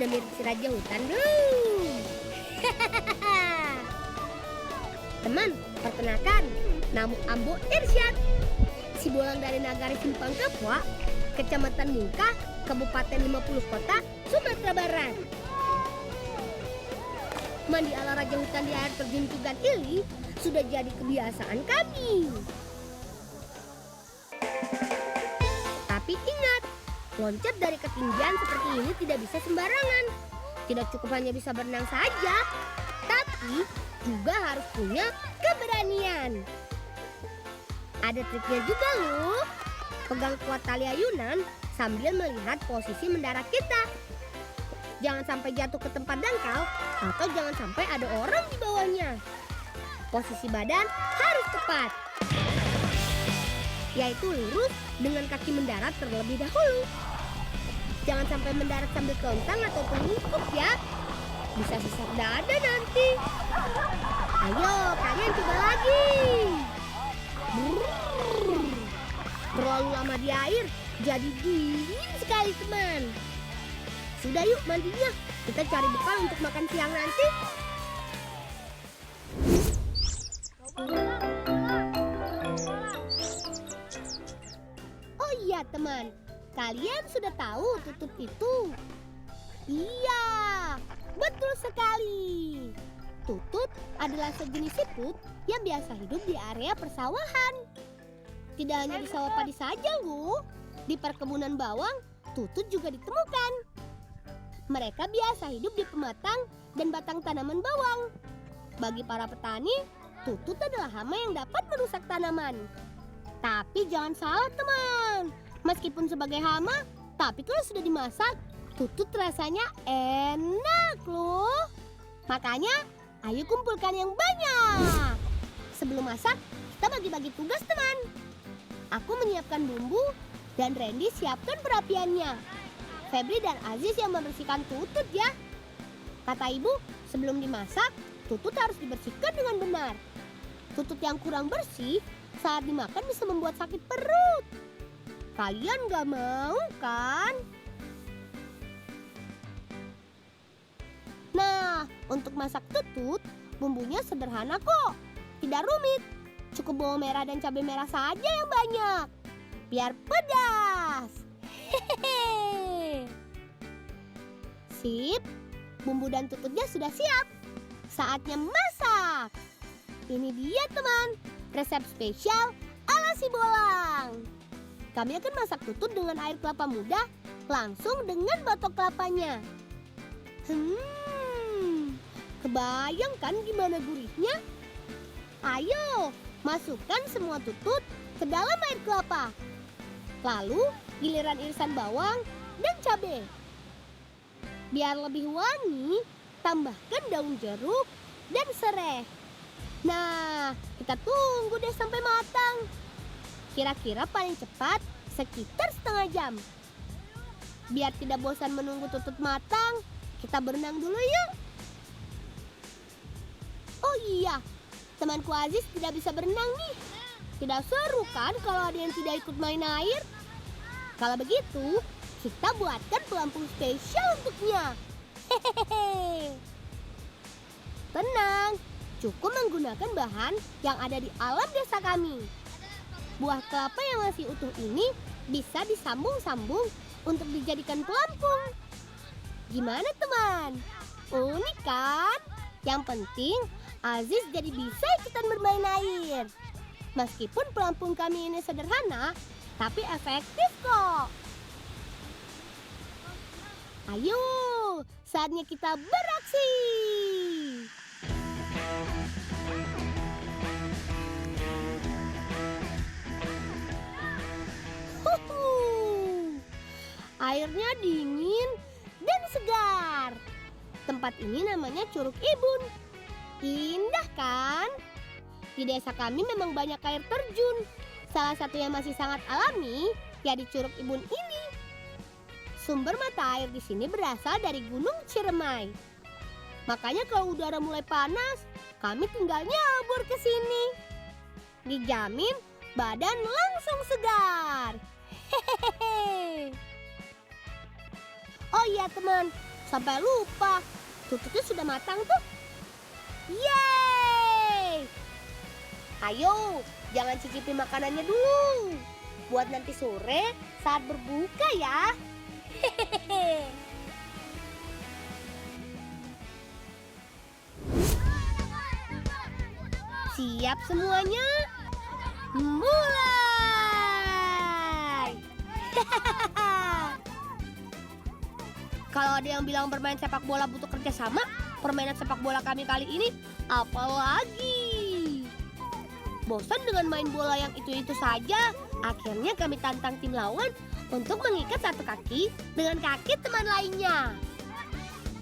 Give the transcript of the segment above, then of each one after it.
Udah mirip si raja hutan belum? Teman, perkenalkan, nama Ambo Irsyad. Si bolang dari Nagari Simpang Kapwa, Kecamatan Mungkah, Kabupaten 50 Kota, Sumatera Barat. Mandi ala raja hutan di air terjun Tugan Ili sudah jadi kebiasaan kami. Tapi ingat, loncat dari ketinggian seperti ini tidak bisa sembarangan. Tidak cukup hanya bisa berenang saja, tapi juga harus punya keberanian. Ada triknya juga loh. Pegang kuat tali ayunan sambil melihat posisi mendarat kita. Jangan sampai jatuh ke tempat dangkal atau jangan sampai ada orang di bawahnya. Posisi badan harus tepat, yaitu lurus dengan kaki mendarat terlebih dahulu. Jangan sampai mendarat sambil kelentang atau terlungkup ya. Bisa sesak dada nanti. Ayo, kalian coba lagi. Brrr. Terlalu lama di air, jadi dingin sekali teman. Sudah yuk mandinya, kita cari bekal untuk makan siang nanti. Oh iya teman, kalian sudah tahu tutut itu? Iya, betul sekali. Tutut adalah sejenis siput yang biasa hidup di area persawahan. Tidak hanya di sawah padi saja loh, di perkebunan bawang tutut juga ditemukan. Mereka biasa hidup di pematang dan batang tanaman bawang. Bagi para petani, tutut adalah hama yang dapat merusak tanaman. Tapi jangan salah teman, meskipun sebagai hama, tapi kalau sudah dimasak, tutut rasanya enak loh. Makanya, ayo kumpulkan yang banyak. Sebelum masak, kita bagi-bagi tugas teman. Aku menyiapkan bumbu dan Randy siapkan perapiannya. Febri dan Aziz yang membersihkan tutut ya. Kata ibu, sebelum dimasak, tutut harus dibersihkan dengan benar. Tutut yang kurang bersih saat dimakan bisa membuat sakit perut. Kalian gak mau kan? Nah, untuk masak tutut, bumbunya sederhana kok. Tidak rumit. Cukup bawang merah dan cabai merah saja yang banyak. Biar pedas. Hehehe. Sip, bumbu dan tututnya sudah siap. Saatnya masak. Ini dia teman, resep spesial ala si bolang. Kami akan masak tutut dengan air kelapa muda langsung dengan batok kelapanya. Kebayang kan gimana gurihnya? Ayo, masukkan semua tutut ke dalam air kelapa. Lalu giliran irisan bawang dan cabai. Biar lebih wangi, tambahkan daun jeruk dan serai. Nah, kita tunggu deh sampai matang. Kira-kira paling cepat sekitar setengah jam. Biar tidak bosan menunggu tutut matang, kita berenang dulu yuk. Oh iya, temanku Aziz tidak bisa berenang nih. Tidak seru kan kalau ada yang tidak ikut main air? Kalau begitu, kita buatkan pelampung spesial untuknya. Hehehe. Tenang, cukup menggunakan bahan yang ada di alam desa kami. Buah kelapa yang masih utuh ini bisa disambung-sambung untuk dijadikan pelampung. Gimana teman? Unik kan? Yang penting Aziz jadi bisa ikutan bermain air. Meskipun pelampung kami ini sederhana, tapi efektif kok. Ayo, saatnya kita beraksi. Airnya dingin dan segar. Tempat ini namanya Curug Ibun. Indah kan? Di desa kami memang banyak air terjun. Salah satu yang masih sangat alami, ya di Curug Ibun ini. Sumber mata air di sini berasal dari Gunung Ciremai. Makanya kalau udara mulai panas, kami tinggal nyabur ke sini. Dijamin badan langsung segar. Hehehe. Oh iya teman, Sampai lupa, tututnya sudah matang tuh. Yeay! Ayo, jangan cicipi makanannya dulu. Buat nanti sore saat berbuka ya. Hehehe. Siap semuanya? Mulai! Kalau ada yang bilang bermain sepak bola butuh kerjasama, permainan sepak bola kami kali ini apalagi? Bosan dengan main bola yang itu-itu saja, akhirnya kami tantang tim lawan untuk mengikat satu kaki dengan kaki teman lainnya.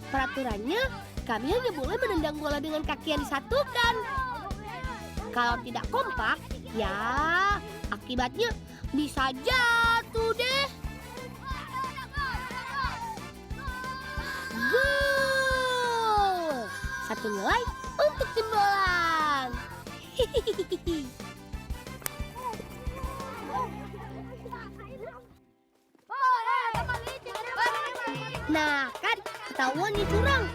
Peraturannya, kami hanya boleh menendang bola dengan kaki yang disatukan. Kalau tidak kompak, ya akibatnya bisa jatuh deh. Gol! Satu nilai untuk tim bolang. Nah kan, ketahuan nih curang.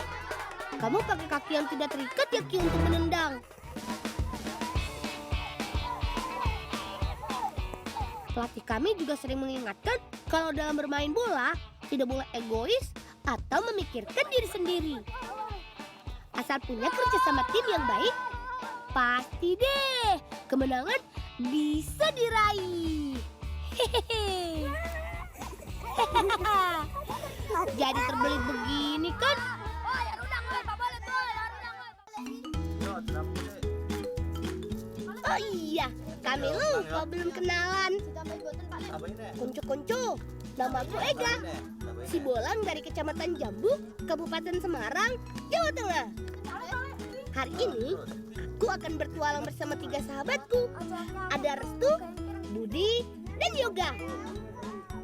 Kamu pakai kaki yang tidak terikat ya Ki untuk menendang. Pelatih kami juga sering mengingatkan kalau dalam bermain bola tidak boleh egois atau memikirkan diri sendiri. Asal punya kerjasama tim yang baik, pasti deh kemenangan bisa diraih. Hehehe. Jadi terbelit begini kan? Oh iya, kami lupa belum kenalan. Konco-konco, namaku Ega. Si bolang dari Kecamatan Jambu, Kabupaten Semarang, Jawa Tengah. Hari ini, aku akan bertualang bersama 3 sahabatku. Ada Restu, Budi, dan Yoga.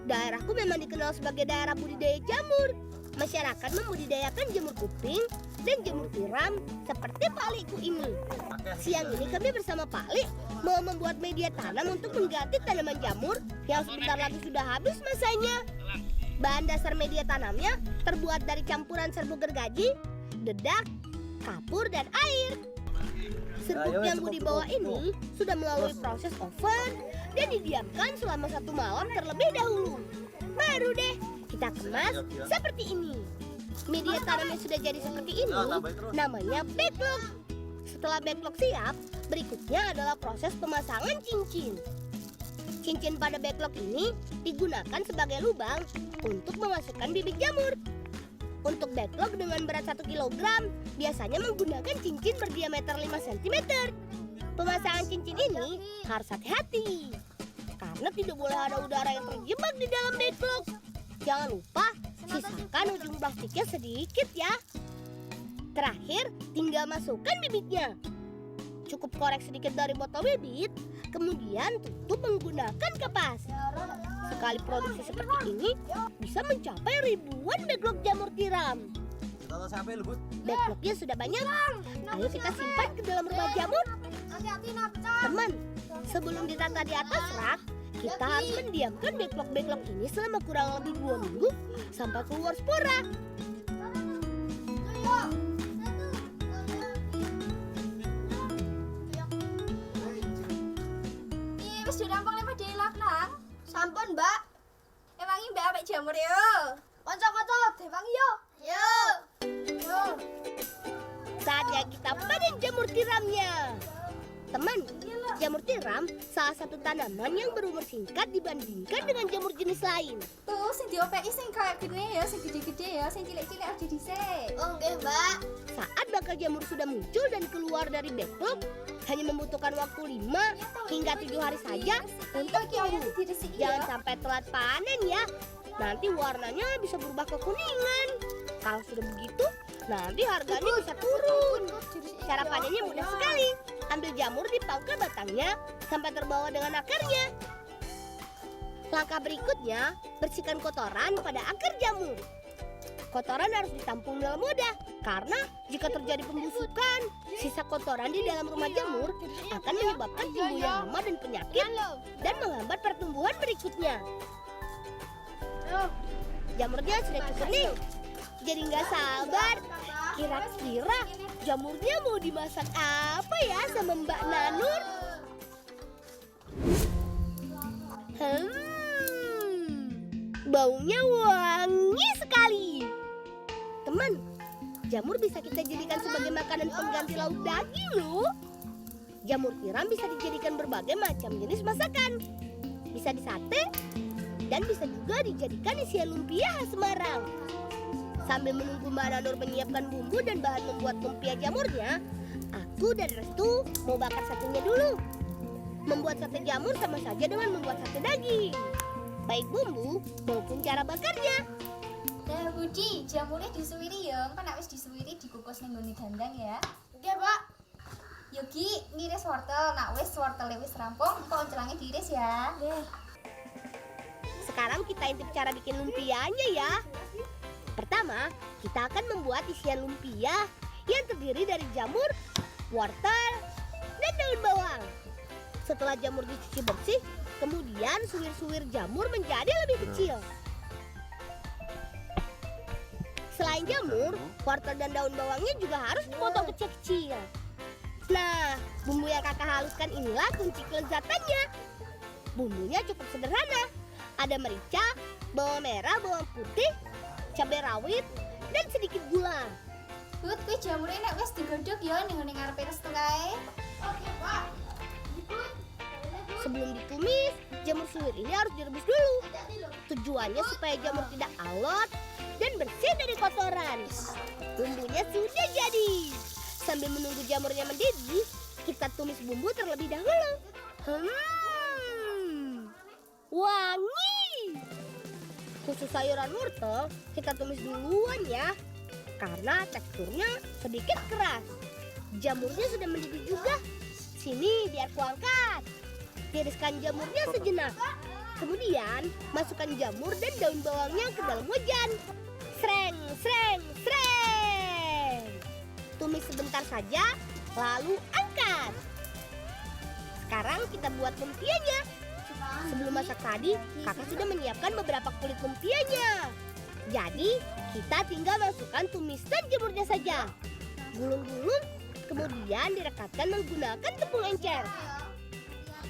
Daerahku memang dikenal sebagai daerah budidaya jamur. Masyarakat membudidayakan jamur kuping dan jamur tiram seperti Paklikku ini. Siang ini kami bersama Paklik mau membuat media tanam untuk mengganti tanaman jamur yang sebentar lagi sudah habis masanya. Bahan dasar media tanamnya terbuat dari campuran serbuk gergaji, dedak, kapur, dan air. Serbuk yang Budi bawa ini sudah melalui proses oven dan didiamkan selama 1 malam terlebih dahulu. Baru deh kita kemas seperti ini. Media tanamnya sudah jadi seperti ini, namanya backlog. Setelah backlog siap, berikutnya adalah proses pemasangan cincin. Cincin pada backlog ini digunakan sebagai lubang untuk memasukkan bibit jamur. Untuk backlog dengan berat 1 kg, biasanya menggunakan cincin berdiameter 5 cm. Pemasangan cincin ini harus hati-hati, karena tidak boleh ada udara yang terjebak di dalam backlog. Jangan lupa, sisakan ujung plastiknya sedikit ya. Terakhir, tinggal masukkan bibitnya. Cukup korek sedikit dari botol bibit, kemudian tutup menggunakan kapas. Sekali produksi seperti ini, bisa mencapai ribuan backlog jamur tiram. Backlognya sudah banyak, ayo kita simpan ke dalam rumah jamur. Teman, sebelum ditata di atas rak, kita harus mendiamkan backlog ini selama kurang lebih 2 minggu sampai keluar spora. Wis dirampung lema delok nang. Sampun, Mbak. Ewangi mbak apik jamur yo. Kanca-kanca dewangi yo. Yo. Yo. Saatnya kita panen jamur tiramnya. Teman, jamur tiram salah satu tanaman yang berumur singkat dibandingkan dengan jamur jenis lain. Tuh sing diopeki sing kayak gini ya, sing gede-gede ya, sing cilik-cilik aja dhisik. Oh, nggih, Mbak. Saat bakal jamur sudah muncul dan keluar dari backlog, hanya membutuhkan waktu 5 hingga 7 hari saja untuk tumbuh. Jangan sampai telat panen ya, nanti warnanya bisa berubah kekuningan. Kalau sudah begitu, nanti harganya bisa turun. Cara panennya mudah sekali. Ambil jamur dipangkal batangnya sampai terbawa dengan akarnya. Langkah berikutnya, bersihkan kotoran pada akar jamur. Kotoran harus ditampung dalam wadah, karena jika terjadi pembusukan, sisa kotoran di dalam rumah jamur akan menyebabkan timbulnya hama dan penyakit dan menghambat pertumbuhan berikutnya. Jamurnya sudah cukup nih. jadi nggak sabar. Kira-kira jamurnya mau dimasak apa ya sama Mbak Nanur? Baunya wangi sekali. Teman, jamur bisa kita jadikan sebagai makanan pengganti lauk daging loh. Jamur tiram bisa dijadikan berbagai macam jenis masakan. Bisa disate dan bisa juga dijadikan isian lumpia khas Semarang. Sambil menunggu Mbak Nanur menyiapkan bumbu dan bahan membuat lumpia jamurnya, aku dan Restu mau bakar satenya dulu. Membuat sate jamur sama saja dengan membuat sate daging, baik bumbu maupun cara bakarnya. Nah Budi, jamurnya disuwiri ya. Kan wis disuwiri dikukus ning nggone gandang ya. Oke, Pak. Yogi ngiris wortel. Nak wis wortele wis rampung, engko oncelange diiris ya. Sekarang kita intip cara bikin lumpianya ya. Pertama, kita akan membuat isian lumpia yang terdiri dari jamur, wortel, dan daun bawang. Setelah jamur dicuci bersih, kemudian suwir-suwir jamur menjadi lebih kecil. Selain jamur, wortel dan daun bawangnya juga harus dipotong kecil-kecil. Nah, bumbu yang kakak haluskan inilah kunci kelezatannya. Bumbunya cukup sederhana. Ada merica, bawang merah, bawang putih, cabai rawit, dan sedikit gula. Bud, kuwi jamure nek wis digodhog ya ning ngene ngarepe Restu kae. Oke, Pak. Sebelum ditumis, jamur suwir ini harus direbus dulu. Tujuannya supaya jamur tidak alot dan bersih dari kotoran. Bumbunya sudah jadi. Sambil menunggu jamurnya mendidih, kita tumis bumbu terlebih dahulu. Wangi! Khusus sayuran wortel, kita tumis duluan ya, karena teksturnya sedikit keras. Jamurnya sudah mendidih juga. Sini biar kuangkat. Tiriskan jamurnya sejenak. Kemudian masukkan jamur dan daun bawangnya ke dalam wajan. Sreng, sreng, sreng. Tumis sebentar saja, lalu angkat. Sekarang kita buat lumpianya. Sebelum masak tadi, kakak sudah menyiapkan beberapa kulit lumpianya. Jadi, kita tinggal masukkan tumis dan jamurnya saja. Gulung-gulung, kemudian direkatkan menggunakan tepung encer.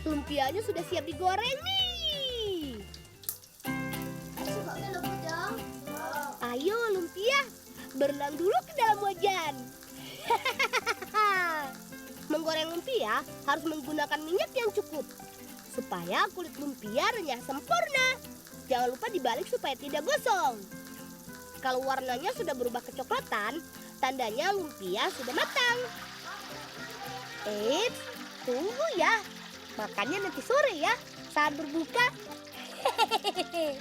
Lumpianya sudah siap digoreng nih. Ayo lumpia, berenang dulu ke dalam wajan. Menggoreng lumpia harus menggunakan minyak yang cukup supaya kulit lumpia renyah sempurna. Jangan lupa dibalik supaya tidak gosong. Kalau warnanya sudah berubah kecoklatan, tandanya lumpia sudah matang. Eits, tunggu ya. Makannya nanti sore ya, saat berbuka. Hehehe.